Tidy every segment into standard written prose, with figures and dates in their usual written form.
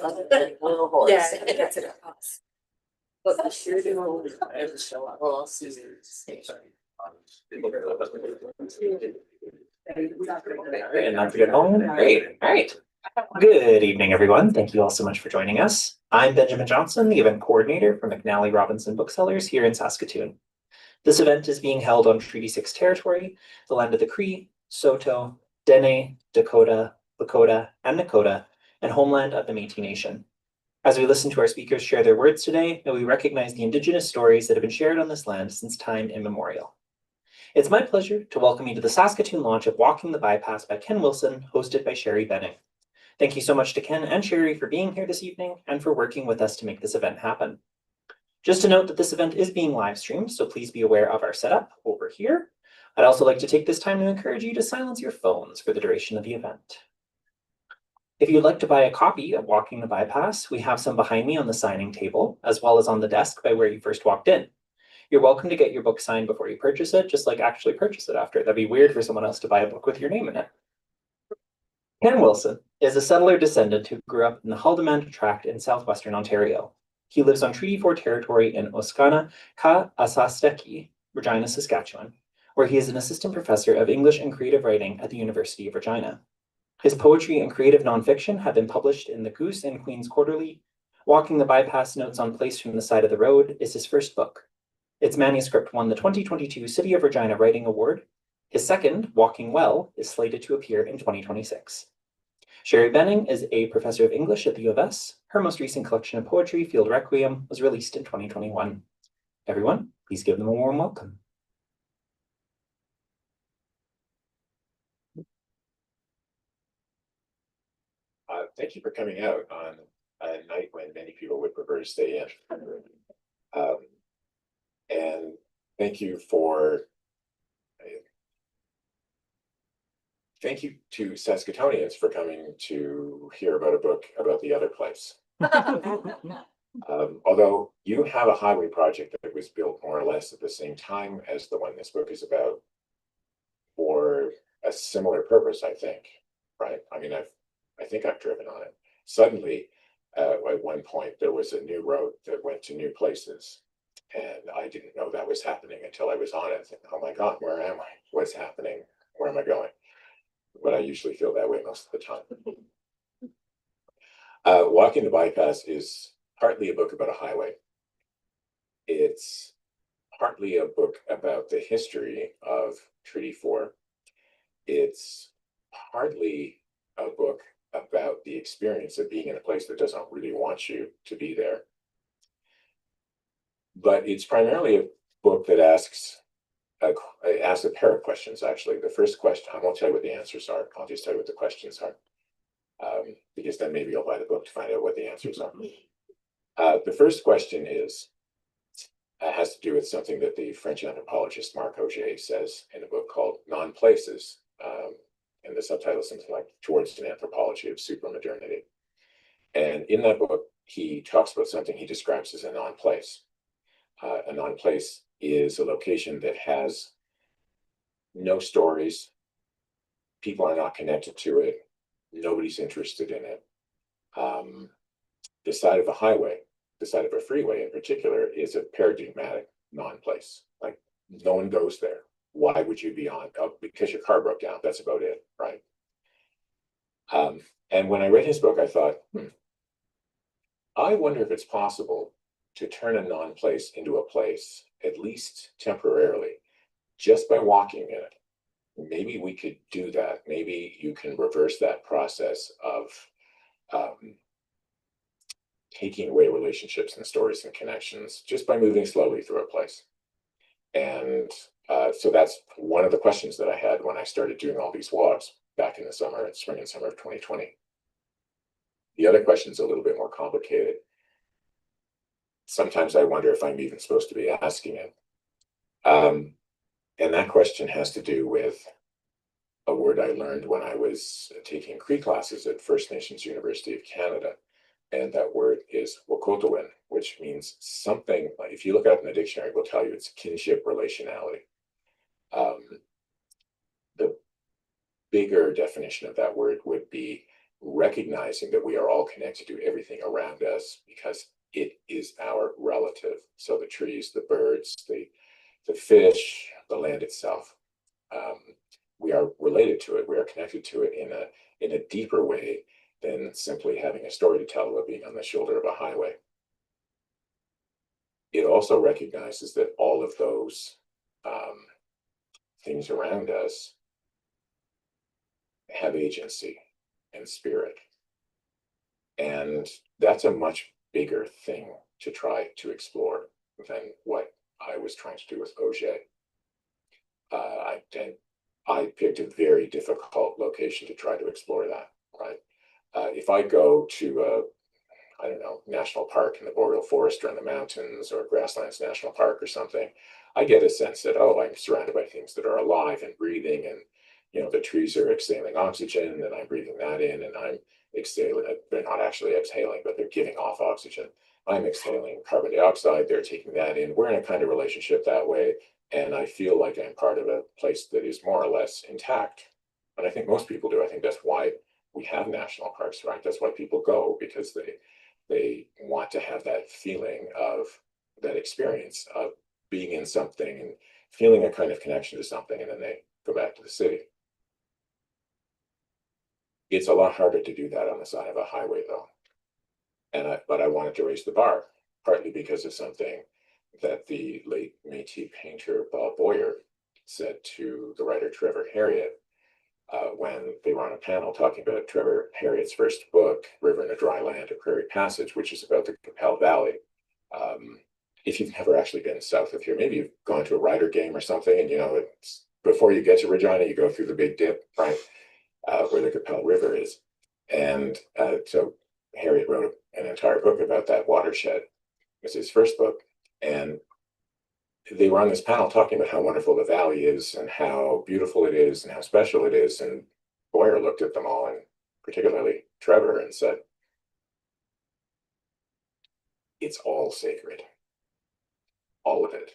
Little horse. Yeah, that's it. But the sure do ever show up. Well, scissors. And not to get home. Great. All right. Good evening, everyone. Thank you all so much for joining us. I'm Benjamin Johnson, the event coordinator for McNally Robinson Booksellers here in Saskatoon. This event is being held on Treaty 6 territory, the land of the Cree, Saulteaux, Dene, Dakota, Lakota, and Nakota, and homeland of the Métis Nation. As we listen to our speakers share their words today, may we recognize the Indigenous stories that have been shared on this land since time immemorial. It's my pleasure to welcome you to the Saskatoon launch of Walking the Bypass by Ken Wilson, hosted by Sherry Benning. Thank you so much to Ken and Sherry for being here this evening and for working with us to make this event happen. Just to note that this event is being live streamed, so please be aware of our setup over here. I'd also like to take this time to encourage you to silence your phones for the duration of the event. If you'd like to buy a copy of Walking the Bypass, we have some behind me on the signing table, as well as on the desk by where you first walked in. You're welcome to get your book signed before you purchase it, just like actually purchase it after. That'd be weird for someone else to buy a book with your name in it. Ken Wilson is a settler descendant who grew up in the Haldimand Tract in southwestern Ontario. He lives on Treaty 4 territory in Oskana Ka Asasteki, Regina, Saskatchewan, where he is an assistant professor of English and creative writing at the University of Regina. His poetry and creative nonfiction have been published in the Goose and Queen's Quarterly. Walking the Bypass Notes on Place from the Side of the Road is his first book. Its manuscript won the 2022 City of Regina Writing Award. His second, Walking Well, is slated to appear in 2026. Sherry Benning is a professor of English at the U of S. Her most recent collection of poetry, Field Requiem, was released in 2021. Everyone, please give them a warm welcome. Thank you for coming out on a night when many people would prefer to stay in. And thank you to Saskatoonians for coming to hear about a book about the other place. Although you have a highway project that was built more or less at the same time as the one this book is about, for a similar purpose, I think, right? I mean, I think I've driven on it. Suddenly, at one point, there was a new road that went to new places. And I didn't know that was happening until I was on it. Thinking, oh my God, where am I? What's happening? Where am I going? But I usually feel that way most of the time. Walking the Bypass is partly a book about a highway. It's partly a book about the history of Treaty 4. It's partly a book about the experience of being in a place that doesn't really want you to be there. But it's primarily a book that asks a pair of questions, actually. The first question, I won't tell you what the answers are. I'll just tell you what the questions are. Because then maybe you'll buy the book to find out what the answers are. The first question has to do with something that the French anthropologist Marc Auger says in a book called Non-Places. And the subtitle is something like Towards an Anthropology of Supramodernity. And in that book, he talks about something he describes as a non-place. A non-place is a location that has no stories. People are not connected to it. Nobody's interested in it. The side of a highway, the side of a freeway in particular, is a paradigmatic non-place. Like, no one goes there. Why would you be on? Oh, because your car broke down. That's about it, right? And when I read his book, I thought, I wonder if it's possible to turn a non-place into a place, at least temporarily, just by walking in it. Maybe we could do that. Maybe you can reverse that process of taking away relationships and stories and connections just by moving slowly through a place. And so that's one of the questions that I had when I started doing all these walks back in the spring and summer of 2020. The other question is a little bit more complicated. Sometimes I wonder if I'm even supposed to be asking it. And that question has to do with a word I learned when I was taking Cree classes at First Nations University of Canada. And that word is Wakotowin, which means something, like, if you look it up in the dictionary, it will tell you it's kinship relationality. The bigger definition of that word would be recognizing that we are all connected to everything around us because it is our relative. So the trees, the birds, the fish, the land itself. We are related to it. We are connected to it in a deeper way than simply having a story to tell about being on the shoulder of a highway. It also recognizes that all of those things around us have agency and spirit. And that's a much bigger thing to try to explore than what I was trying to do with Auger. I picked a very difficult location to try to explore that, right? If I go to I don't know, national park in the boreal forest or in the mountains or Grasslands National Park or something, I get a sense that, oh, I'm surrounded by things that are alive and breathing, and the trees are exhaling oxygen and I'm breathing that in, and I'm exhaling, they're not actually exhaling, but they're giving off oxygen. I'm exhaling carbon dioxide, they're taking that in. We're in a kind of relationship that way. And I feel like I'm part of a place that is more or less intact. And I think most people do. I think that's why we have national parks, right? That's why people go, because they want to have that feeling of that experience of being in something and feeling a kind of connection to something, and then they go back to the city. It's a lot harder to do that on the side of a highway, though. But I wanted to raise the bar, partly because of something that the late Métis painter Bob Boyer said to the writer Trevor Harriott when they were on a panel talking about Trevor Harriott's first book, River in a Dry Land, A Prairie Passage, which is about the Capel Valley. If you've never actually been south of here, maybe you've gone to a Rider game or something, and it's before you get to Regina, you go through the big dip, right, where the Capel River is. And so Harriott wrote an entire book about that watershed. It's his first book. And they were on this panel talking about how wonderful the valley is and how beautiful it is and how special it is. And Boyer looked at them all, and particularly Trevor, and said, it's all sacred. All of it.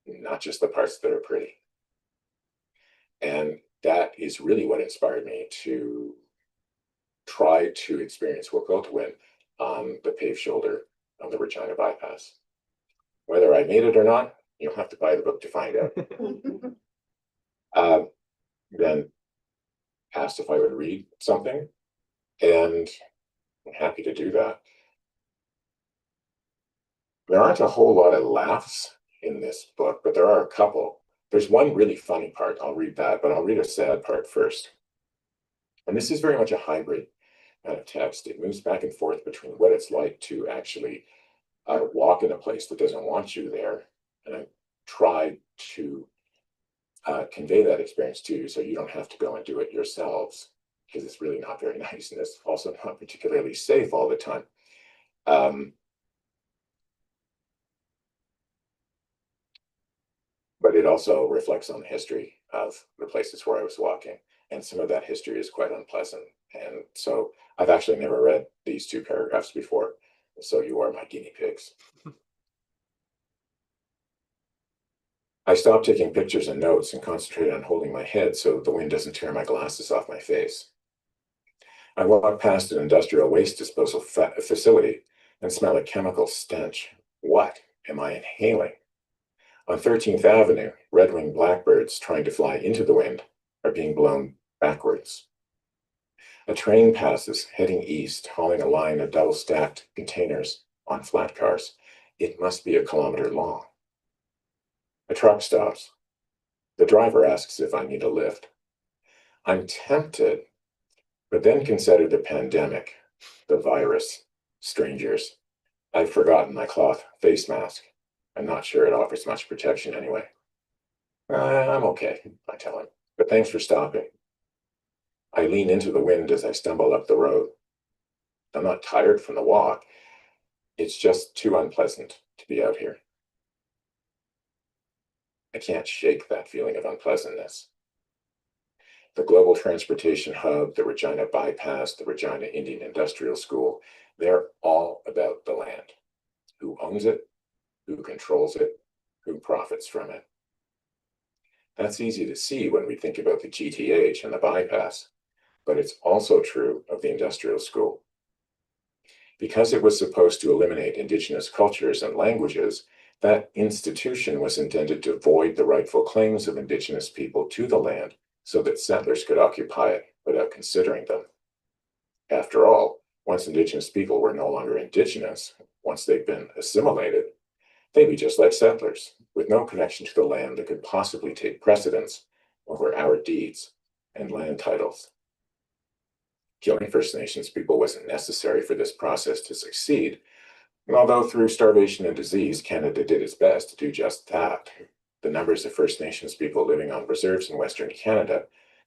Not just the parts that are pretty. And that is really what inspired me to try to experience Win on the paved shoulder of the Regina Bypass. Whether I made it or not, you'll have to buy the book to find out. Then asked if I would read something, and I'm happy to do that. There aren't a whole lot of laughs in this book, but there are a couple. There's one really funny part. I'll read that, but I'll read a sad part first. And this is very much a hybrid kind of text. It moves back and forth between what it's like to actually walk in a place that doesn't want you there. And I tried to convey that experience to you so you don't have to go and do it yourselves, because it's really not very nice, and it's also not particularly safe all the time. But it also reflects on the history of the places where I was walking. And some of that history is quite unpleasant. And so I've actually never read these two paragraphs before. So you are my guinea pigs. I stopped taking pictures and notes and concentrated on holding my head so the wind doesn't tear my glasses off my face. I walked past an industrial waste disposal facility and smelled a chemical stench. What am I inhaling? On 13th Avenue, red-winged blackbirds trying to fly into the wind are being blown backwards. A train passes, heading east, hauling a line of double-stacked containers on flat cars. It must be 1 kilometer long. A truck stops. The driver asks if I need a lift. I'm tempted, but then consider the pandemic, the virus, strangers. I've forgotten my cloth face mask. I'm not sure it offers much protection anyway. I'm okay, I tell him, but thanks for stopping. I lean into the wind as I stumble up the road. I'm not tired from the walk. It's just too unpleasant to be out here. I can't shake that feeling of unpleasantness. The global transportation hub, the Regina Bypass, the Regina Indian Industrial School, they're all about the land. Who owns it? Who controls it? Who profits from it? That's easy to see when we think about the GTH and the bypass. but it's also true of the industrial school. Because it was supposed to eliminate Indigenous cultures and languages, that institution was intended to void the rightful claims of Indigenous people to the land so that settlers could occupy it without considering them. After all, once Indigenous people were no longer Indigenous, once they'd been assimilated, they'd be just like settlers, with no connection to the land that could possibly take precedence over our deeds and land titles. Killing First Nations people wasn't necessary for this process to succeed, although through starvation and disease, Canada did its best to do just that. The numbers of First Nations people living on reserves in Western Canada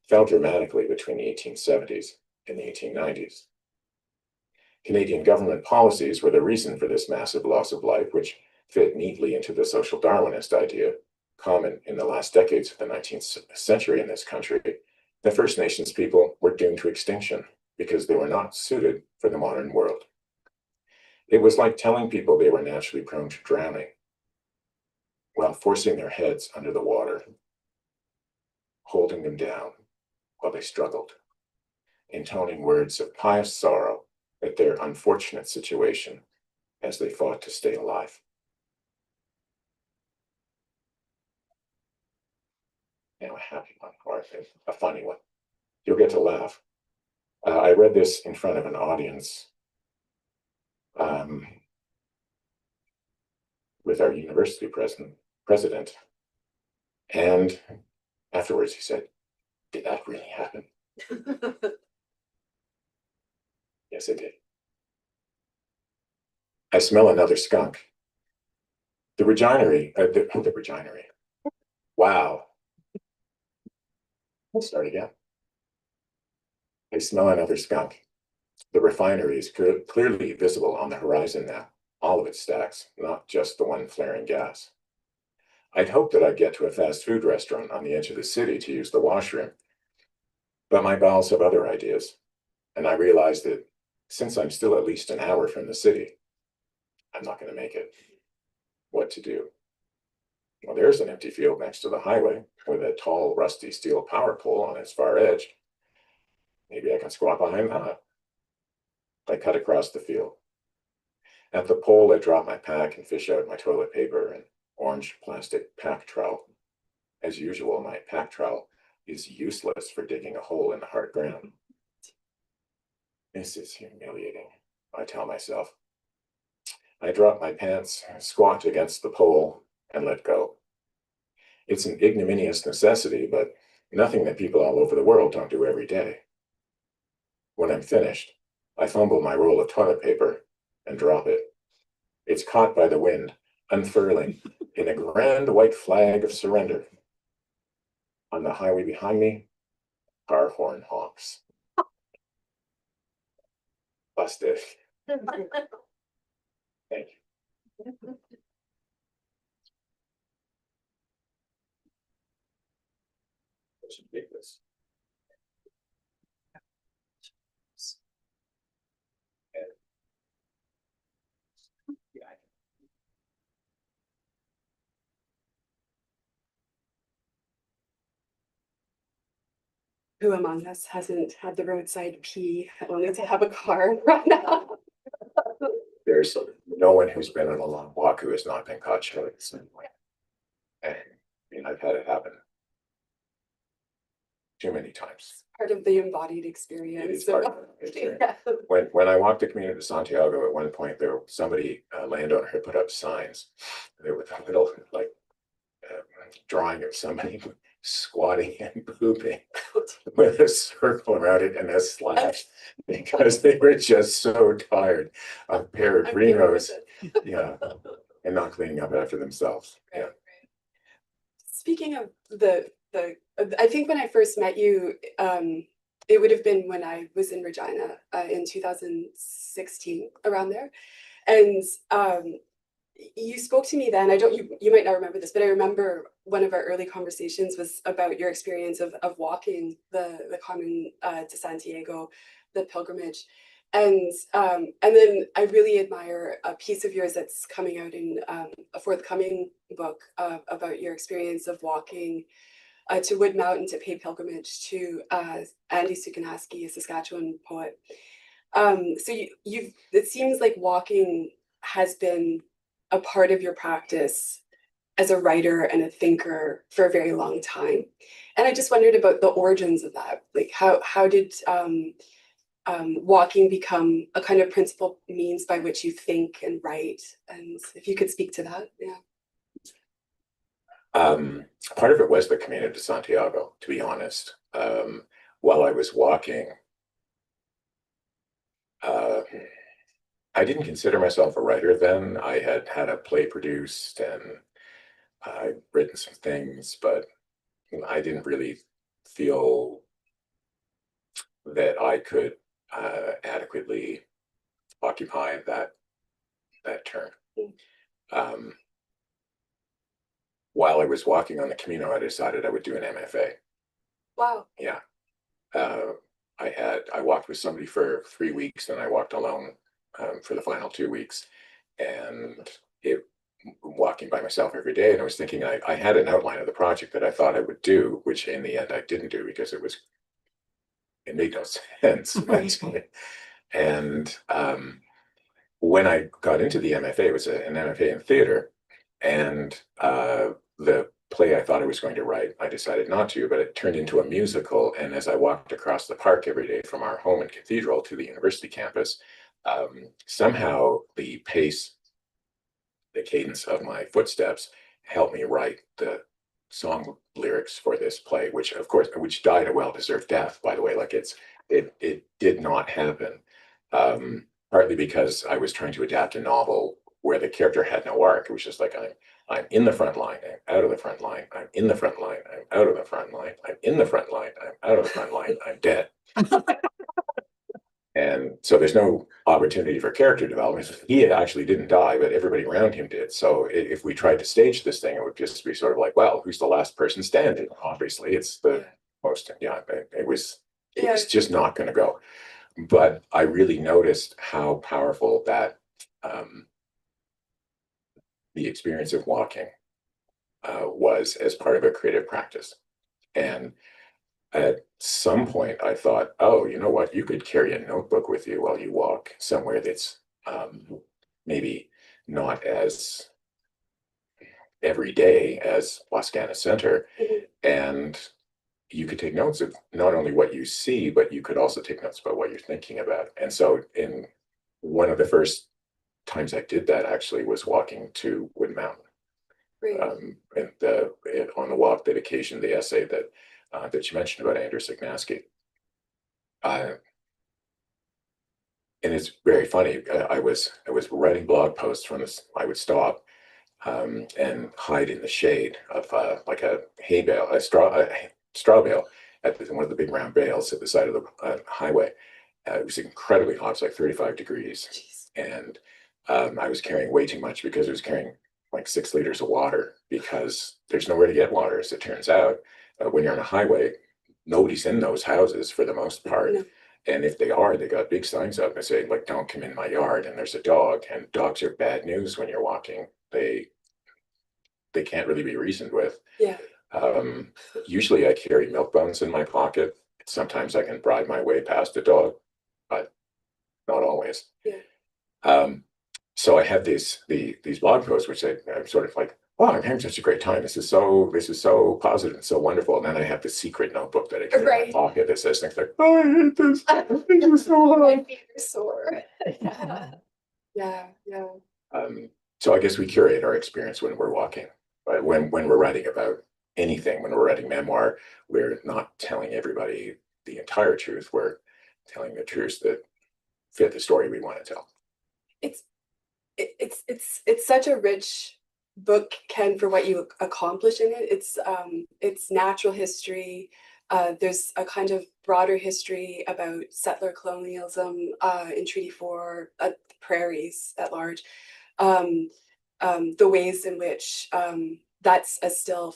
fell dramatically between the 1870s and the 1890s. Canadian government policies were the reason for this massive loss of life, which fit neatly into the social Darwinist idea, common in the last decades of the 19th century in this country. The First Nations people were doomed to extinction because they were not suited for the modern world. It was like telling people they were naturally prone to drowning while forcing their heads under the water, holding them down while they struggled, intoning words of pious sorrow at their unfortunate situation as they fought to stay alive. Now a happy one, or a funny one. You'll get to laugh. I read this in front of an audience with our university president, and afterwards he said, "Did that really happen?" Yes, it did. I smell another skunk. The reginery, the reginery. Wow. Let's start again. I smell another skunk. The refinery is clearly visible on the horizon now. All of its stacks, not just the one flaring gas. I'd hoped that I'd get to a fast food restaurant on the edge of the city to use the washroom, but my bowels have other ideas, and I realized that since I'm still at least an hour from the city, I'm not going to make it. What to do? Well, there's an empty field next to the highway with a tall, rusty steel power pole on its far edge. Maybe I can squat behind that. I cut across the field. At the pole, I drop my pack and fish out my toilet paper and orange plastic pack trowel. As usual, my pack trowel is useless for digging a hole in the hard ground. This is humiliating, I tell myself. I drop my pants, squat against the pole, and let go. It's an ignominious necessity, but nothing that people all over the world don't do every day. When I'm finished, I fumble my roll of toilet paper and drop it. It's caught by the wind, unfurling in a grand white flag of surrender. On the highway behind me, car horn honks. Busted. Thank you. I should take this. Who among us hasn't had the roadside pee only to have a car run out? There's no one who's been on a long walk who has not been caught short at some point. And I've had it happen too many times. Part of the embodied experience. It is part of the experience. When I walked the community of Santiago, at one point there was somebody, a landowner, had put up signs. There was a little like drawing of somebody squatting and pooping with a circle around it and a slash because they were just so tired of peregrinos, yeah, and not cleaning up after themselves. Yeah. Speaking of I think when I first met you, it would have been when I was in Regina in 2016, around there, and you spoke to me then. You might not remember this, but I remember one of our early conversations was about your experience of walking the common to Santiago, the pilgrimage. And then I really admire a piece of yours that's coming out in a forthcoming book about your experience of walking to Wood Mountain to pay pilgrimage to Andy Sukanaski, a Saskatchewan poet. So it seems like walking has been a part of your practice as a writer and a thinker for a very long time. And I just wondered about the origins of that. Like how did walking become a kind of principal means by which you think and write? And if you could speak to that, yeah. Part of it was the Camino de Santiago, to be honest. While I was walking, I didn't consider myself a writer then. I had had a play produced and I'd written some things, but I didn't really feel that I could adequately occupy that term. While I was walking on the Camino, I decided I would do an MFA. Wow. Yeah. I walked with somebody for 3 weeks, and I walked alone for the final 2 weeks. And walking by myself every day, and I was thinking I had an outline of the project that I thought I would do, which in the end I didn't do because it made no sense. And when I got into the MFA, it was an MFA in theater, and the play I thought I was going to write, I decided not to, but it turned into a musical. And as I walked across the park every day from our home in Cathedral to the university campus, somehow the pace, the cadence of my footsteps helped me write the song lyrics for this play, which died a well-deserved death, by the way. Like it did not happen, partly because I was trying to adapt a novel where the character had no arc. It was just like I'm in the front line, I'm out of the front line, I'm in the front line, I'm out of the front line, I'm in the front line, I'm out of the front line, I'm dead. And so there's no opportunity for character development. He actually didn't die, but everybody around him did. So if we tried to stage this thing, it would just be sort of like, well, who's the last person standing? Obviously, it's the most, it was just not going to go. But I really noticed how powerful that the experience of walking was as part of a creative practice. And at some point, I thought, oh, you know what? You could carry a notebook with you while you walk somewhere that's maybe not as everyday as Wascana Center. And you could take notes of not only what you see, but you could also take notes about what you're thinking about. And so in one of the first times I did that actually was walking to Wood Mountain. And on the walk that occasioned the essay that you mentioned about Andrew Sukanaski. And it's very funny. I was writing blog posts from this. I would stop and hide in the shade of like a hay bale, a straw bale at one of the big round bales at the side of the highway. It was incredibly hot. It was like 35 degrees. Jeez. And I was carrying way too much because I was carrying like 6 liters of water because there's nowhere to get water, as it turns out. When you're on a highway, nobody's in those houses for the most part. No. And if they are, they got big signs up that say, like, don't come in my yard. And there's a dog, and dogs are bad news when you're walking. They can't really be reasoned with. Yeah. Usually I carry milk bones in my pocket. Sometimes I can bribe my way past a dog, but not always. Yeah. So I had these blog posts, which I'm sort of like, oh, I'm having such a great time. This is so positive and so wonderful. And then I have this secret notebook that I carry in my pocket that says things like, oh, I hate this. This is so hard. My feet are sore. Yeah. So I guess we curate our experience when we're walking. But when we're writing about anything, when we're writing memoir, we're not telling everybody the entire truth. We're telling the truths that fit the story we want to tell. It's such a rich book, Ken, for what you accomplish in it. It's natural history. There's a kind of broader history about settler colonialism in Treaty 4, the prairies at large. The ways in which that's still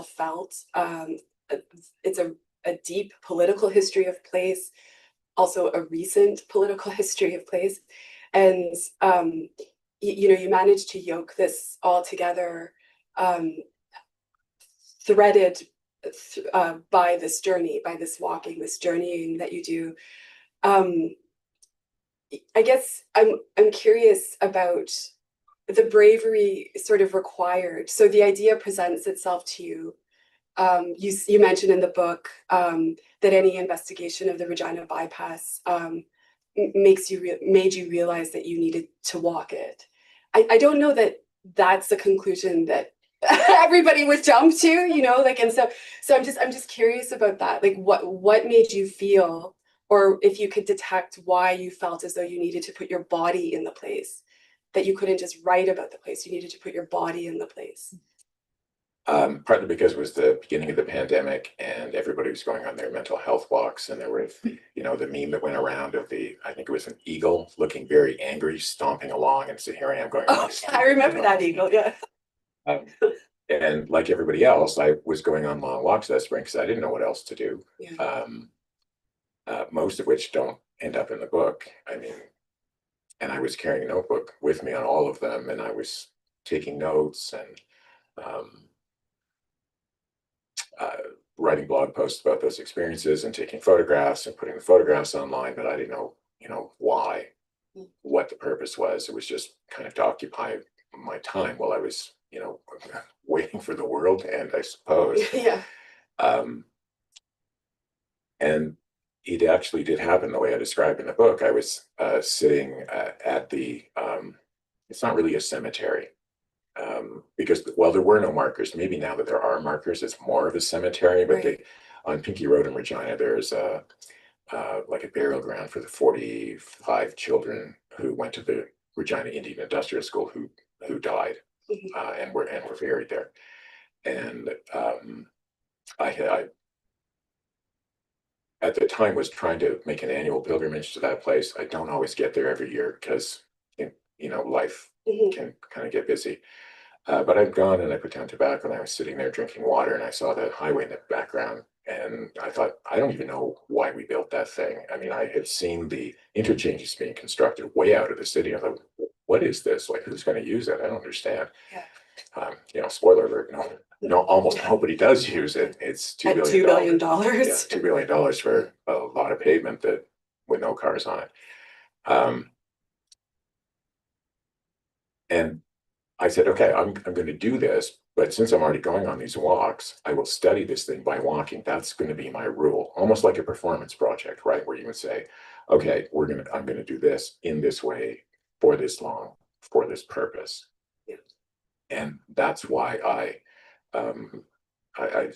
felt. It's a deep political history of place, also a recent political history of place. And, you managed to yoke this all together, threaded by this journey, by this walking, this journeying that you do. I guess I'm curious about the bravery sort of required. So the idea presents itself to you. You mentioned in the book that any investigation of the Regina Bypass made you realize that you needed to walk it. I don't know that that's the conclusion that everybody would jump to, you know, like, and so I'm just curious about that. Like, what made you feel, or if you could detect why you felt as though you needed to put your body in the place, that you couldn't just write about the place, you needed to put your body in the place. Partly because it was the beginning of the pandemic and everybody was going on their mental health walks, and there were, you know, the meme that went around of I think it was an eagle looking very angry, stomping along, and so here I am going. Oh, I remember that eagle, yeah. And like everybody else, I was going on long walks that spring because I didn't know what else to do. Yeah. Most of which don't end up in the book. I mean, and I was carrying a notebook with me on all of them, and I was taking notes and writing blog posts about those experiences and taking photographs and putting the photographs online, but I didn't know, you know, why, what the purpose was. It was just kind of to occupy my time while I was, you know, waiting for the world to end, I suppose. Yeah. And it actually did happen the way I described in the book. I was sitting at the, it's not really a cemetery, because while there were no markers, maybe now that there are markers, it's more of a cemetery. But Right. On Pinkey Road in Regina, there's like a burial ground for the 45 children who went to the Regina Indian Industrial School who died and were buried there. And I at the time was trying to make an annual pilgrimage to that place. I don't always get there every year because, you know, life can kind of get busy. But I'd gone and I put down tobacco and I was sitting there drinking water and I saw the highway in the background and I thought, I don't even know why we built that thing. I mean, I had seen the interchanges being constructed way out of the city. I thought, what is this? Like, who's going to use it? I don't understand. Yeah. You know, spoiler alert, no, almost nobody does use it. It's $2 billion. $2 billion. Yeah, $2 billion for a lot of pavement that with no cars on it. And I said, okay, I'm going to do this, but since I'm already going on these walks, I will study this thing by walking. That's going to be my rule, almost like a performance project, right? Where you would say, okay, I'm going to do this in this way for this long, for this purpose. Yeah. And that's why I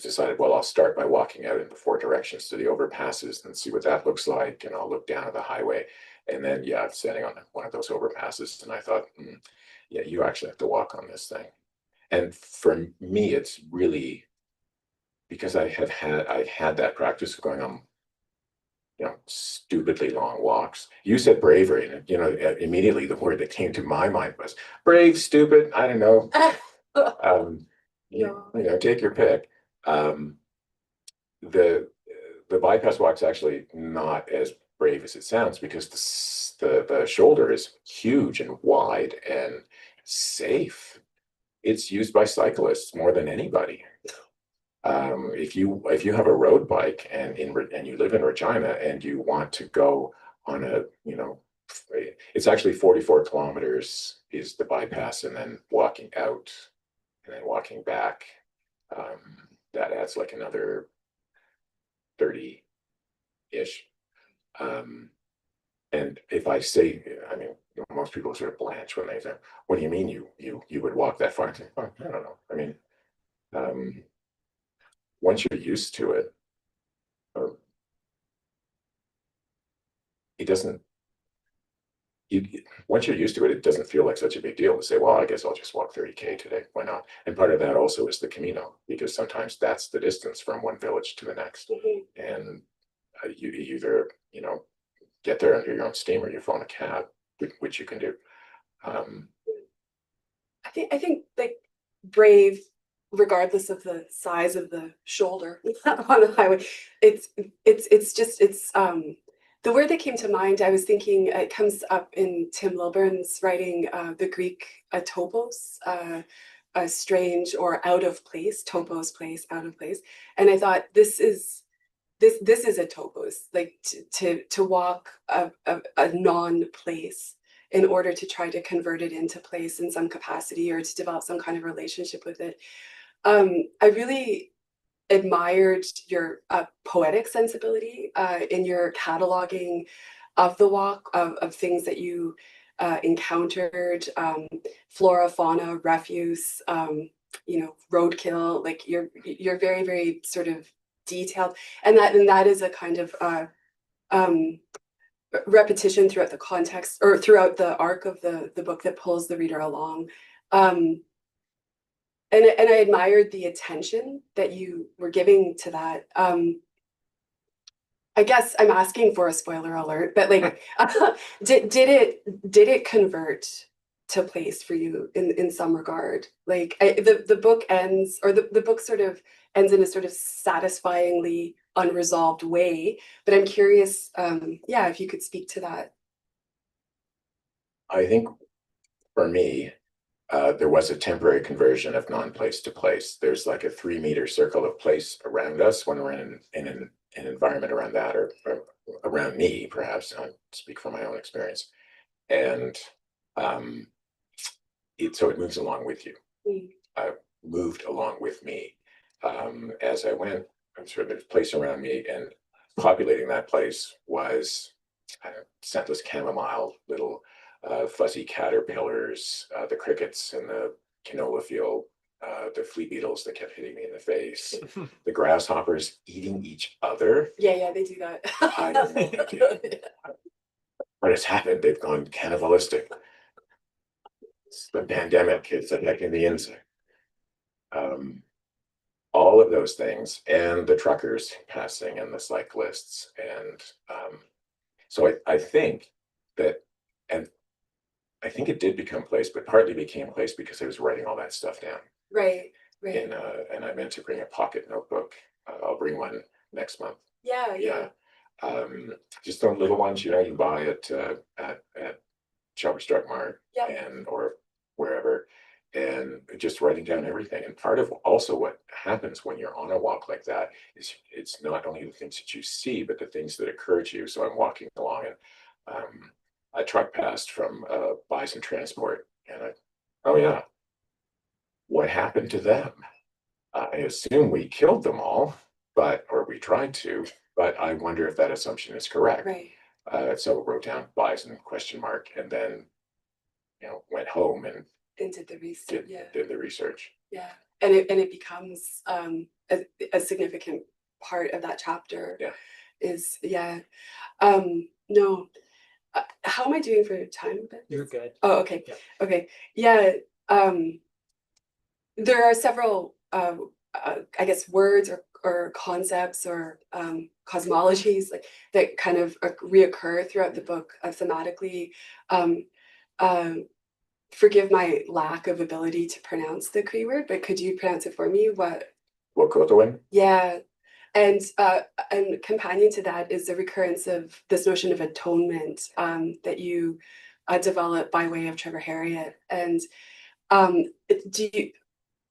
decided, well, I'll start by walking out in the 4 directions to the overpasses and see what that looks like. And I'll look down at the highway. And then, yeah, I'm standing on one of those overpasses. And I thought, yeah, you actually have to walk on this thing. And for me, it's really because I had that practice of going on, you know, stupidly long walks. You said bravery, and you know, immediately the word that came to my mind was brave, stupid. I don't know. You know, take your pick. The bypass walk's actually not as brave as it sounds because the shoulder is huge and wide and safe. It's used by cyclists more than anybody. If you have a road bike and you live in Regina and you want to go on a, you know, it's actually 44 kilometers is the bypass, and then walking out and then walking back, that adds like another 30-ish. And if I say, I mean, most people sort of blanch when they say, what do you mean you would walk that far? I say, oh, I don't know. I mean, once you're used to it, it doesn't, once you're used to it, it doesn't feel like such a big deal to say, well, I guess I'll just walk 30K today. Why not? And part of that also is the Camino, because sometimes that's the distance from one village to the next. And you either, you know, get there under your own steam or you phone a cab, which you can do. I think like brave, regardless of the size of the shoulder on the highway, it's the word that came to mind, I was thinking, it comes up in Tim Lilburn's writing, the Greek topos, strange or out of place, topos place, out of place. And I thought this is a topos, like to walk a non-place in order to try to convert it into place in some capacity or to develop some kind of relationship with it. I really admired your poetic sensibility in your cataloging of the walk, of things that you encountered, flora, fauna, refuse, roadkill. Like you're very, very sort of detailed, and that is a kind of repetition throughout the context or throughout the arc of the book that pulls the reader along. And I admired the attention that you were giving to that. I guess I'm asking for a spoiler alert, but like, did it convert to place for you in some regard? Like the book ends, or the book sort of ends in a sort of satisfyingly unresolved way. But I'm curious, yeah, if you could speak to that. I think for me, there was a temporary conversion of non-place to place. There's like a 3-meter circle of place around us when we're in an environment around that, or around me, perhaps. I speak from my own experience. And so it moves along with you. Moved along with me as I went. I'm sure there's a place around me, and populating that place was scentless chamomile, little fuzzy caterpillars, the crickets in the canola field, the flea beetles that kept hitting me in the face, the grasshoppers eating each other. Yeah, they do that. What has happened? They've gone cannibalistic. It's the pandemic. It's affecting the insect. All of those things, and the truckers passing, and the cyclists, and so I think that, and I think it did become place, but partly became place because I was writing all that stuff down. Right. And I meant to bring a pocket notebook. I'll bring one next month. Yeah. Just those little ones, you can buy at Shoppers Drug Mart, or wherever, and just writing down everything. And part of also what happens when you're on a walk like that is it's not only the things that you see, but the things that occur to you. So I'm walking along, and a truck passed from Bison Transport, and oh yeah, what happened to them? I assume we killed them all, or we tried to, but I wonder if that assumption is correct. Right. So wrote down Bison ? And then went home and Did the research. Did the research. Yeah, and it becomes a significant part of that chapter. No. How am I doing for time? You're good. Oh, okay. Yeah. Okay. Yeah. There are several, I guess, words or concepts or cosmologies that kind of reoccur throughout the book thematically. Forgive my lack of ability to pronounce the Cree word, but could you pronounce it for me? Wakotowin? Yeah. And companion to that is the recurrence of this notion of atonement that you develop by way of Trevor Harriet. And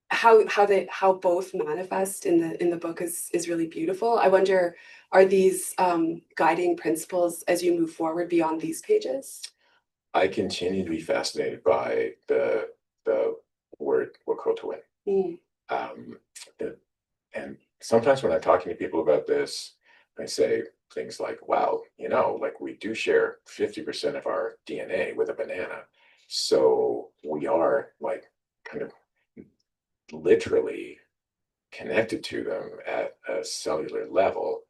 how both manifest in the book is really beautiful. I wonder, are these guiding principles as you move forward beyond these pages? I continue to be fascinated by the word Wakotowin. And sometimes when I'm talking to people about this, I say things like, wow, like we do share 50% of our DNA with a banana. So we are like kind of literally connected to them at a cellular level.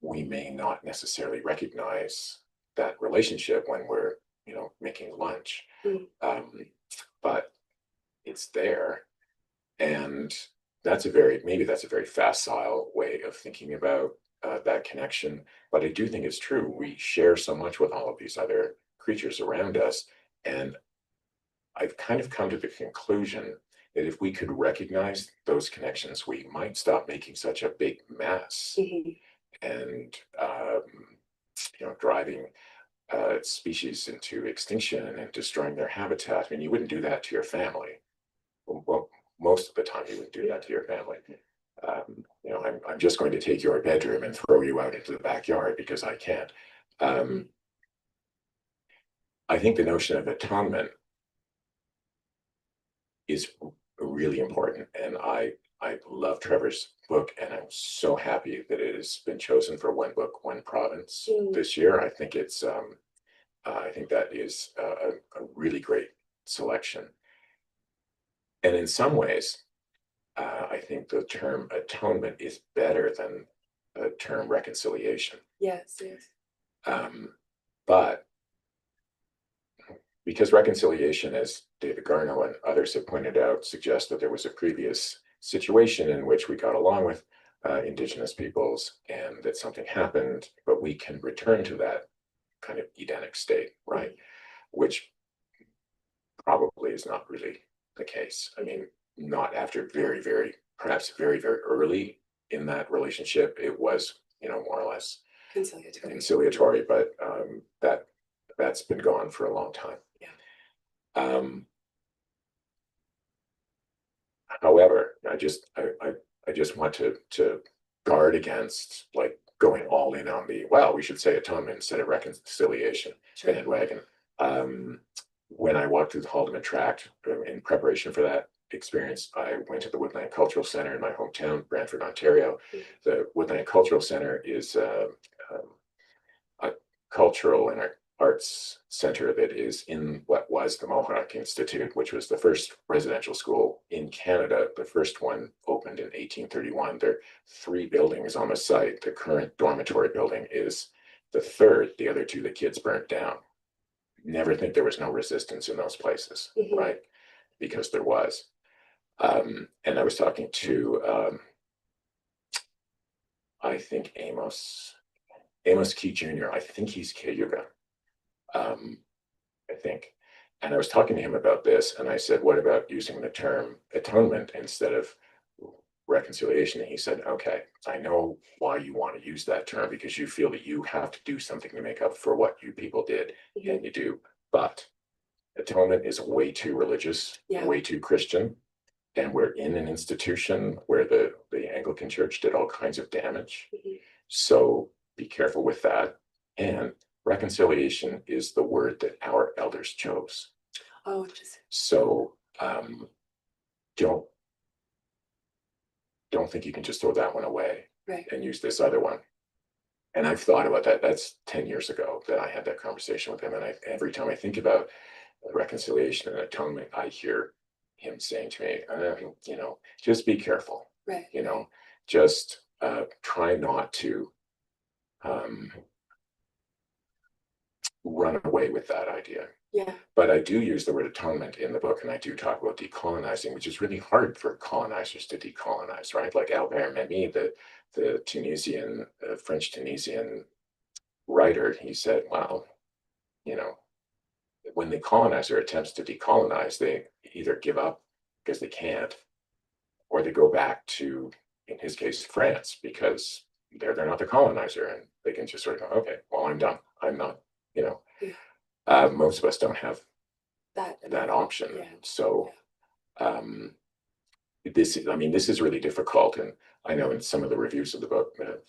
We may not necessarily recognize that relationship when we're making lunch, but it's there. And maybe that's a very facile way of thinking about that connection. But I do think it's true. We share so much with all of these other creatures around us. And I've kind of come to the conclusion that if we could recognize those connections, we might stop making such a big mess and driving species into extinction and destroying their habitat. I mean, you wouldn't do that to your family. well, most of the time you would do that to your family. You know, I'm just going to take your bedroom and throw you out into the backyard because I can't. I think the notion of atonement is really important, and I love Trevor's book, and I'm so happy that it has been chosen for One Book, One Province this year. I think it's I think that is a really great selection. And in some ways, I think the term atonement is better than the term reconciliation. Yes, yes. But because reconciliation, as David Garneau and others have pointed out, suggests that there was a previous situation in which we got along with Indigenous peoples and that something happened, but we can return to that kind of Edenic state, right? Which probably is not really the case. I mean, not after perhaps very early in that relationship, it was, you know, more or less conciliatory, but that's been gone for a long time. Yeah. However, I just want to guard against like going all in on the, well, we should say atonement instead of reconciliation bandwagon. When I walked through the Haldeman Tract in preparation for that experience, I went to the Woodland Cultural Centre in my hometown, Brantford, Ontario. The Woodland Cultural Centre is a cultural and arts centre that is in what was the Mohawk Institute, which was the first residential school in Canada. The first one opened in 1831. There are 3 buildings on the site. The current dormitory building is the third. The other 2 the kids burnt down. Never think there was no resistance in those places, right? Because there was. And I was talking to, I think Amos Key Jr., I think he's Cayuga, I think. And I was talking to him about this, and I said, what about using the term atonement instead of reconciliation? And he said, okay, I know why you want to use that term, because you feel that you have to do something to make up for what you people did, and you do. But atonement is way too religious, way too Christian, and we're in an institution where the Anglican Church did all kinds of damage. So be careful with that. And reconciliation is the word that our elders chose. Oh, just so don't think you can just throw that one away and use this other one. And I've thought about that. That's 10 years ago that I had that conversation with him. And every time I think about reconciliation and atonement, I hear him saying to me, you know, just be careful. You know, just try not to run away with that idea. But I do use the word atonement in the book, and I do talk about decolonizing, which is really hard for colonizers to decolonize, right? Like Albert Memmi, the Tunisian, French Tunisian writer, he said, well, you know, when the colonizer attempts to decolonize, they either give up because they can't, or they go back to, in his case, France, because they're not the colonizer, and they can just sort of go, okay, well, I'm done. I'm not, you know. Most of us don't have that option. So this is really difficult. And I know in some of the reviews of the book, the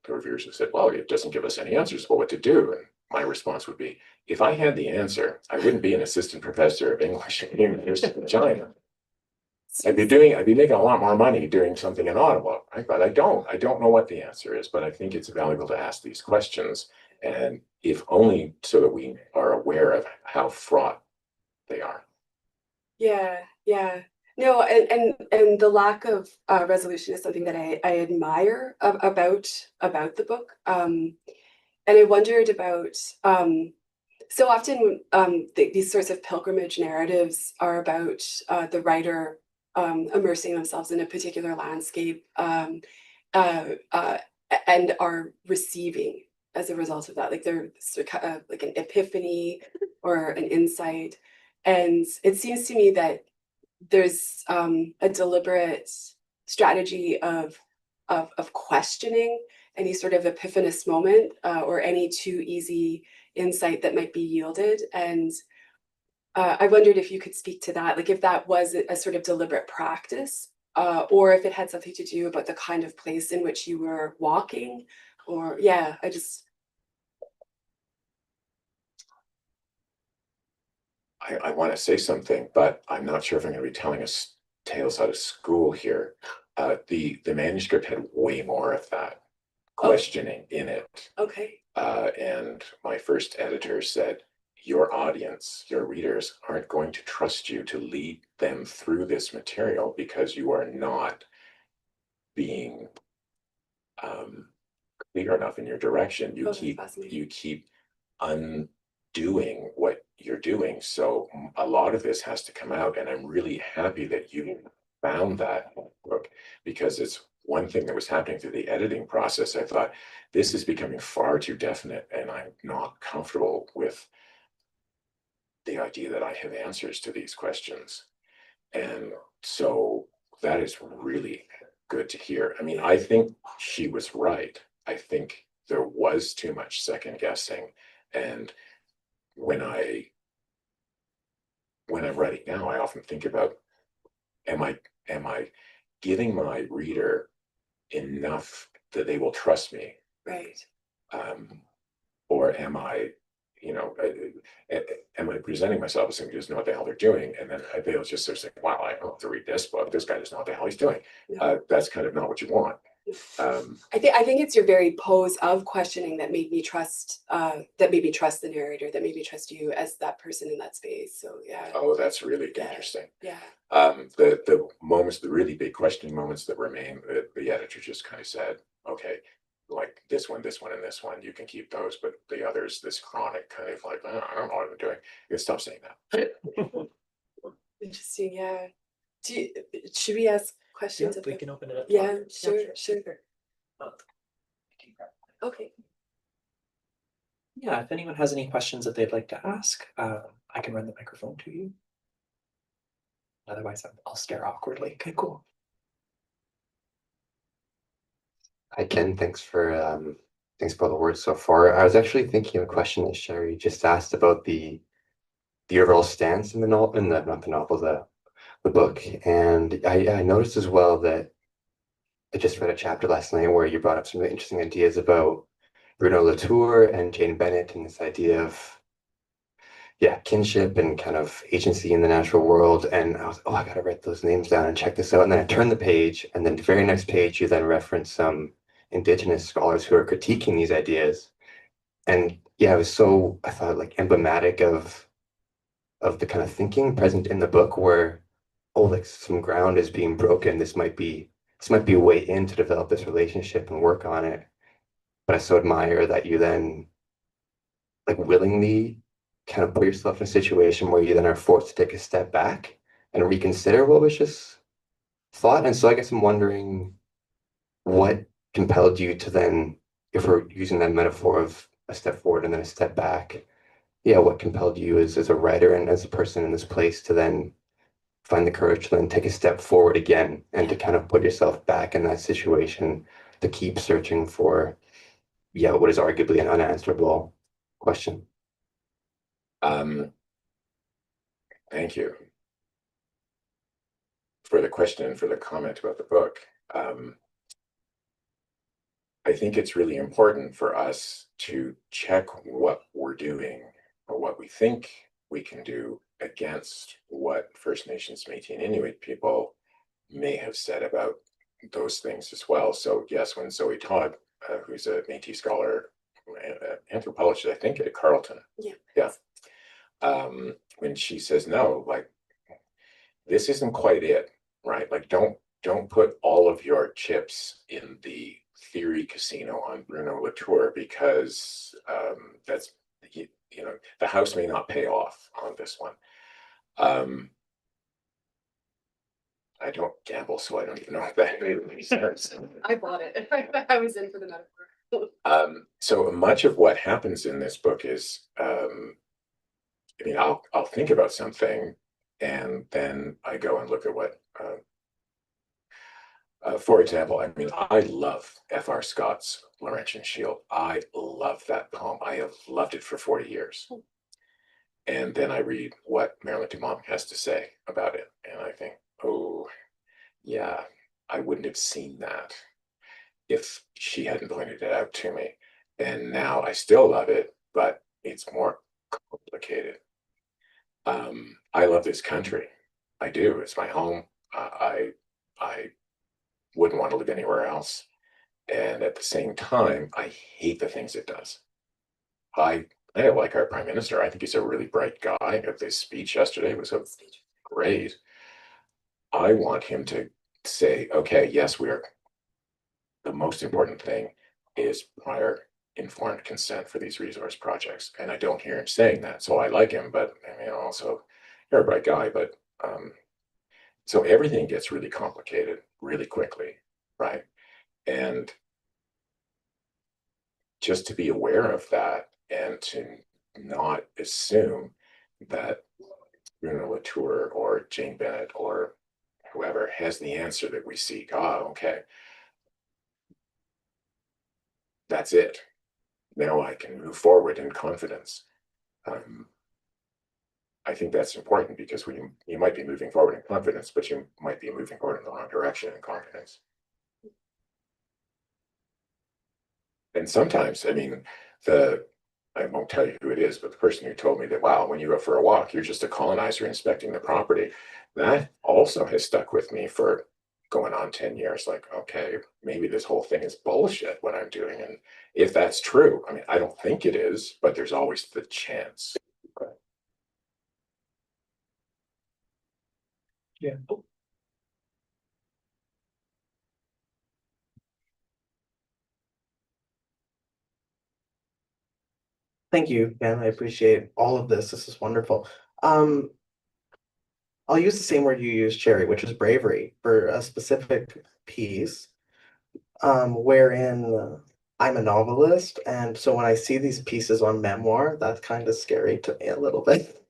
reviewers have said, well, it doesn't give us any answers about what to do. And my response would be, if I had the answer, I wouldn't be an assistant professor of English at the University of China. I'd be making a lot more money doing something in Ottawa, right? But I don't know what the answer is, but I think it's valuable to ask these questions, and if only so that we are aware of how fraught they are. No, and the lack of resolution is something that I admire about the book. And I wondered about, so often these sorts of pilgrimage narratives are about the writer immersing themselves in a particular landscape and are receiving as a result of that, like they're like an epiphany or an insight. And it seems to me that there's a deliberate strategy of questioning any sort of epiphanous moment or any too easy insight that might be yielded, and I wondered if you could speak to that, like if that was a sort of deliberate practice, or if it had something to do about the kind of place in which you were walking, or yeah, I want to say something, but I'm not sure if I'm going to be telling us tales out of school here. The manuscript had way more of that questioning in it. okay, And my first editor said, your audience, your readers aren't going to trust you to lead them through this material because you are not being clear enough in your direction. Oh, that's fascinating. You keep undoing what you're doing. So a lot of this has to come out, and I'm really happy that you found that book, because it's one thing that was happening through the editing process. I thought, this is becoming far too definite, and I'm not comfortable with the idea that I have answers to these questions. And so that is really good to hear. I mean, I think she was right. I think there was too much second guessing. And when I'm writing now, I often think about, am I giving my reader enough that they will trust me? Right. Or am I, am I presenting myself as somebody who doesn't know what the hell they're doing? And then they'll just sort of say, wow, I don't have to read this book. This guy doesn't know what the hell he's doing. Yeah. That's kind of not what you want. I think it's your very pose of questioning that made me trust the narrator, that made me trust you as that person in that space. So yeah. Oh, that's really Yeah. interesting. Yeah. The moments, the really big questioning moments that remain, the editor just kind of said, okay, like this one, and this one, you can keep those, but the others, this chronic kind of like, oh, I don't know what I'm doing. You can stop saying that. Interesting. Yeah. Should we ask questions? We can open it up. Yeah, sure. Okay. Yeah, if anyone has any questions that they'd like to ask, I can run the microphone to you. Otherwise, I'll stare awkwardly. Okay, cool. Hi, Ken. Thanks for all the words so far. I was actually thinking of a question that Sherry just asked about the overall stance in the novel, not the novel, the book. And I noticed as well that I just read a chapter last night where you brought up some really interesting ideas about Bruno Latour and Jane Bennett and this idea of kinship and kind of agency in the natural world. And I was, I gotta write those names down and check this out. And then I turned the page, and then the very next page you then reference some Indigenous scholars who are critiquing these ideas. And yeah, it was so, I thought, like emblematic of the kind of thinking present in the book where, like some ground is being broken. This might be a way in to develop this relationship and work on it. But I so admire that you then like willingly kind of put yourself in a situation where you then are forced to take a step back and reconsider what was just thought. And so I guess I'm wondering what compelled you to then, if we're using that metaphor of a step forward and then a step back, what compelled you as a writer and as a person in this place to then find the courage to then take a step forward again and to kind of put yourself back in that situation to keep searching for what is arguably an unanswerable question. Thank you for the question and for the comment about the book. I think it's really important for us to check what we're doing or what we think we can do against what First Nations, Métis, and Inuit people may have said about those things as well. So yes, when Zoe Todd, who's a Métis scholar, anthropologist, I think at Carleton, when she says, no, like, this isn't quite it, right? Like, don't put all of your chips in the theory casino on Bruno Latour, because that's, the house may not pay off on this one. I don't gamble, so I don't even know if that made any sense. I bought it. I was in for the metaphor. So much of what happens in this book is, I'll think about something, and then I go and look at what, for example, I love F.R. Scott's Laurentian Shield. I love that poem. I have loved it for 40 years. And then I read what Marilyn Dumont has to say about it. And I think, oh, yeah, I wouldn't have seen that if she hadn't pointed it out to me. And now I still love it, but it's more complicated. I love this country. I do. It's my home. I wouldn't want to live anywhere else. And at the same time, I hate the things it does. I like our prime minister. I think he's a really bright guy. His speech yesterday was so great. I want him to say, okay, yes, we are. The most important thing is prior informed consent for these resource projects. And I don't hear him saying that. So I like him, but I mean, also, you're a bright guy, but so everything gets really complicated really quickly, right? And just to be aware of that and to not assume that Bruno Latour or Jane Bennett or whoever has the answer that we seek. Oh, okay. That's it. Now I can move forward in confidence. I think that's important because you might be moving forward in confidence, but you might be moving forward in the wrong direction in confidence. And sometimes, I mean, I won't tell you who it is, but the person who told me that, wow, when you go for a walk, you're just a colonizer inspecting the property. That also has stuck with me for going on 10 years. Like, okay, maybe this whole thing is bullshit what I'm doing. And if that's true, I mean, I don't think it is, but there's always the chance. Yeah. Thank you, Ben. I appreciate all of this. This is wonderful. Um, I'll use the same word you used, Cherry, which is bravery, for a specific piece, wherein I'm a novelist, and so when I see these pieces on memoir, that's kind of scary to me a little bit.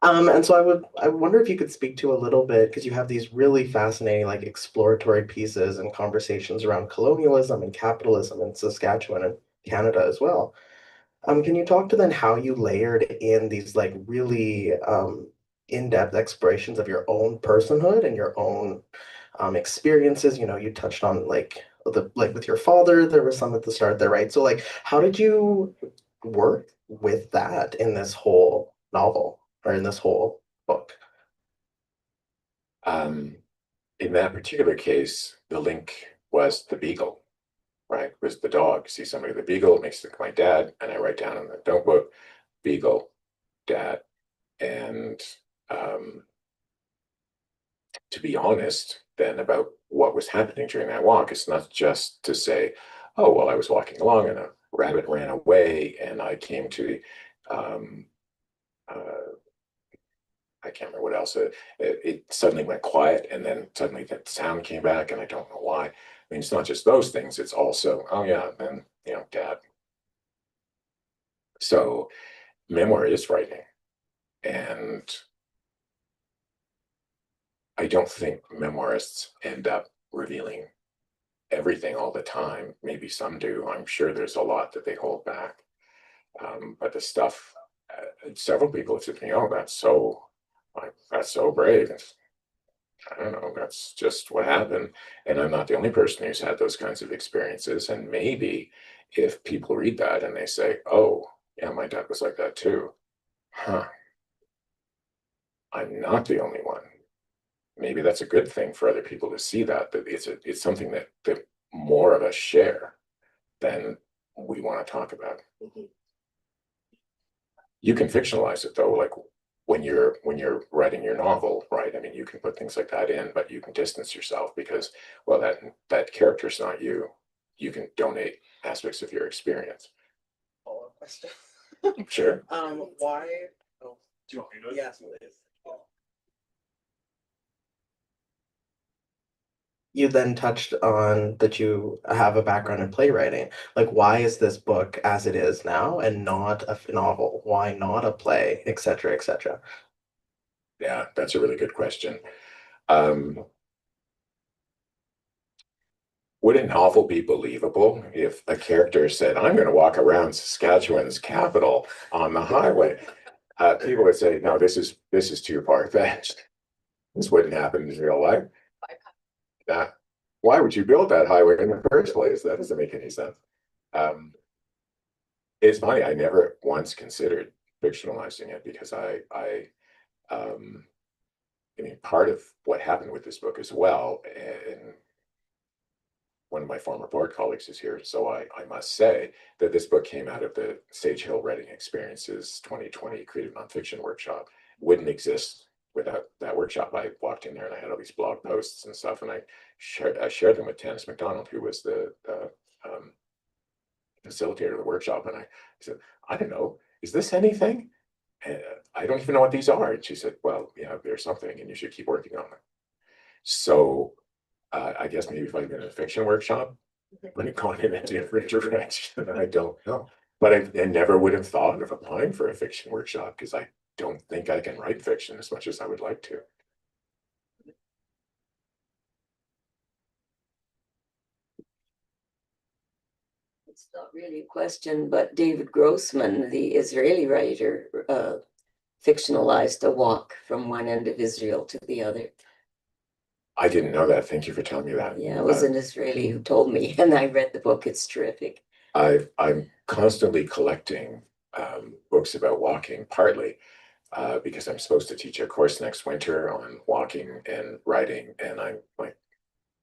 And so I wonder if you could speak to a little bit, because you have these really fascinating, like exploratory pieces and conversations around colonialism and capitalism in Saskatchewan and Canada as well. Can you talk to then how you layered in these like really in-depth explorations of your own personhood and your own experiences? You know, you touched on like with your father, there was some at the start there, right? So like how did you work with that in this whole novel or in this whole book? In that particular case, the link was the beagle, right? Was the dog. See somebody with a beagle, it makes it my dad, and I write down in the notebook, beagle, dad. And to be honest, then about what was happening during that walk, it's not just to say, oh, well, I was walking along and a rabbit ran away and I came to I can't remember what else. It suddenly went quiet, and then suddenly that sound came back, and I don't know why. I mean, it's not just those things. It's also, oh yeah, then dad. So memoir is writing, and I don't think memoirists end up revealing everything all the time. Maybe some do. I'm sure there's a lot that they hold back. But the stuff, several people have said to me, "Oh, that's so brave." I don't know, that's just what happened. And I'm not the only person who's had those kinds of experiences. And maybe if people read that and they say, oh, yeah, my dad was like that too. Huh. I'm not the only one. Maybe that's a good thing for other people to see that it's something that more of us share than we want to talk about. Mhm. You can fictionalize it though, like when you're writing your novel, right? I mean, you can put things like that in, but you can distance yourself because, well, that character's not you. You can donate aspects of your experience. Follow-up question. Sure. Why? Oh, Do you want me to do it? yes, please. You then touched on that you have a background in playwriting. Like, why is this book as it is now and not a novel? Why not a play, et cetera, et cetera? Yeah, that's a really good question. Would a novel be believable if a character said, I'm going to walk around Saskatchewan's capital on the highway? People would say, no, this is too far-fetched. This wouldn't happen in real life. Why would you build that highway in the first place? That doesn't make any sense. It's funny, I never once considered fictionalizing it because I mean, part of what happened with this book as well, and one of my former board colleagues is here, so I must say that this book came out of the Sage Hill Writing Experiences 2020 Creative Nonfiction Workshop. Wouldn't exist without that workshop. I walked in there and I had all these blog posts and stuff, and I shared them with Tanis McDonald, who was the facilitator of the workshop, and I said, I don't know, is this anything? I don't even know what these are. And she said, well, yeah, there's something and you should keep working on them. So I guess maybe if I'd been in a fiction workshop, would have gone in a different direction. I don't know. But I never would have thought of applying for a fiction workshop because I don't think I can write fiction as much as I would like to. It's not really a question, but David Grossman, the Israeli writer, fictionalized a walk from one end of Israel to the other. I didn't know that. Thank you for telling me that. Yeah, it was an Israeli who told me, and I read the book. It's terrific. I'm constantly collecting books about walking, partly because I'm supposed to teach a course next winter on walking and writing, and I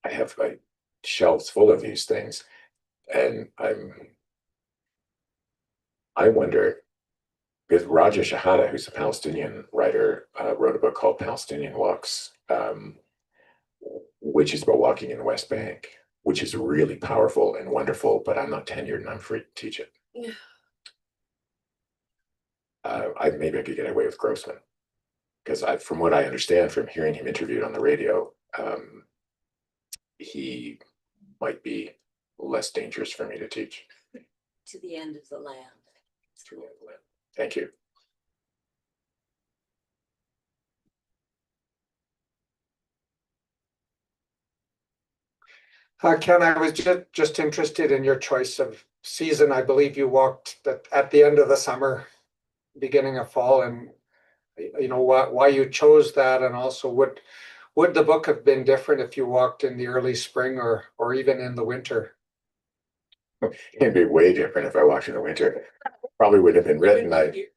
have like shelves full of these things, and I wonder, because Raja Shahada, who's a Palestinian writer, wrote a book called Palestinian Walks, which is about walking in the West Bank, which is really powerful and wonderful, but I'm not tenured and I'm free to teach it. Yeah. Maybe I could get away with Grossman, because from what I understand from hearing him interviewed on the radio, he might be less dangerous for me to teach. To the end of the land. Thank you. Ken, I was just interested in your choice of season. I believe you walked at the end of the summer, beginning of fall, and you know why you chose that, and also would the book have been different if you walked in the early spring or even in the winter? It'd be way different if I walked in the winter. Probably would have been written. I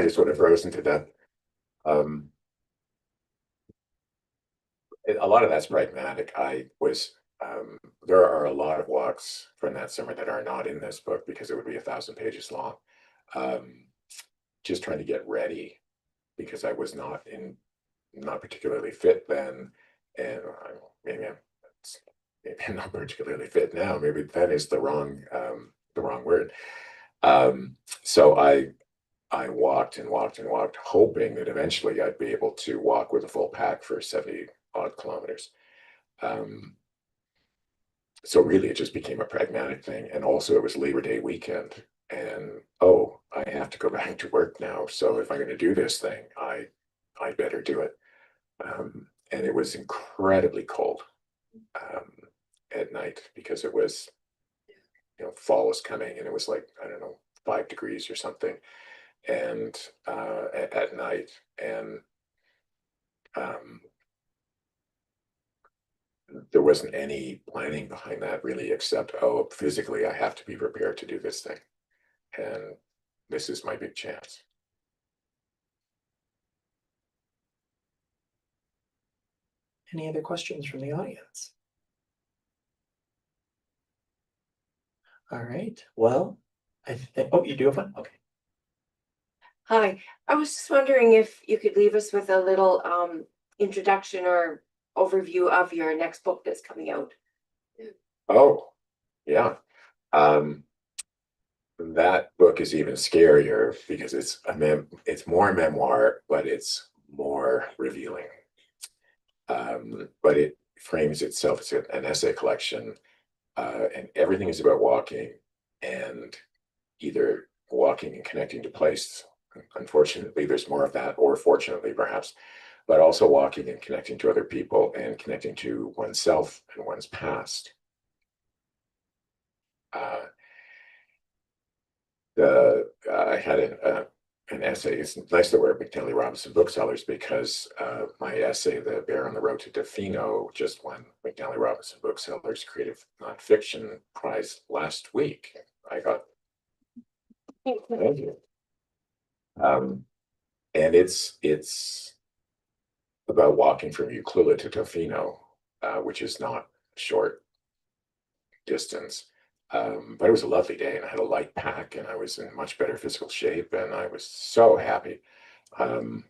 just would have frozen to death. A lot of that's pragmatic. There are a lot of walks from that summer that are not in this book because it would be 1,000 pages long. Just trying to get ready because I was not particularly fit then, and maybe I'm not particularly fit now. Maybe then is the wrong word. So I walked and walked and walked, hoping that eventually I'd be able to walk with a full pack for 70 odd kilometers. So really it just became a pragmatic thing. And also it was Labor Day weekend, and I have to go back to work now. So if I'm going to do this thing, I better do it. And it was incredibly cold at night because it was, fall was coming, and it was like, I don't know, 5 degrees or something. And at night, and there wasn't any planning behind that really, except, physically I have to be prepared to do this thing. And this is my big chance. Any other questions from the audience? All right, well, I think, you do have one? Okay. Hi, I was just wondering if you could leave us with a little introduction or overview of your next book that's coming out. Oh, yeah. That book is even scarier because it's more memoir, but it's more revealing. But it frames itself as an essay collection, and everything is about walking, and either walking and connecting to place. Unfortunately, there's more of that, or fortunately, perhaps, but also walking and connecting to other people and connecting to oneself and one's past. I had an essay. It's nice that we're at McNally Robinson Booksellers because my essay, The Bear on the Road to Tofino, just won McNally Robinson Booksellers Creative Nonfiction Prize last week. I got. Thank you. And it's about walking from Ucluelet to Tofino, which is not short distance. But it was a lovely day and I had a light pack and I was in much better physical shape and I was so happy. And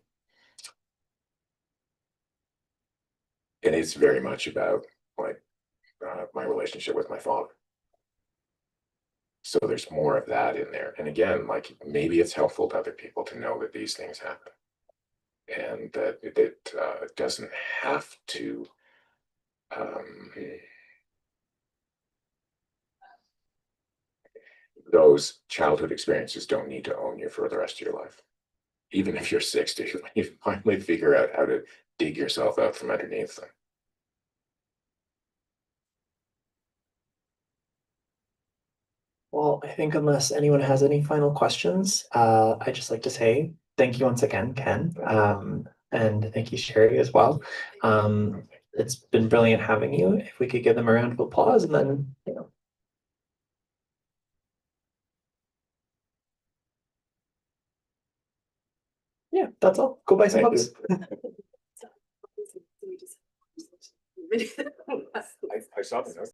it's very much about like my relationship with my father. So there's more of that in there. And again, like maybe it's helpful to other people to know that these things happen and that it doesn't have to those childhood experiences don't need to own you for the rest of your life. Even if you're 60, you finally figure out how to dig yourself out from underneath them. Well, I think unless anyone has any final questions, I'd just like to say thank you once again, Ken. And thank you, Sherry, as well. It's been brilliant having you. If we could give them a round of applause and then, you know. Yeah, that's all. Go buy some Thank books. I saw them.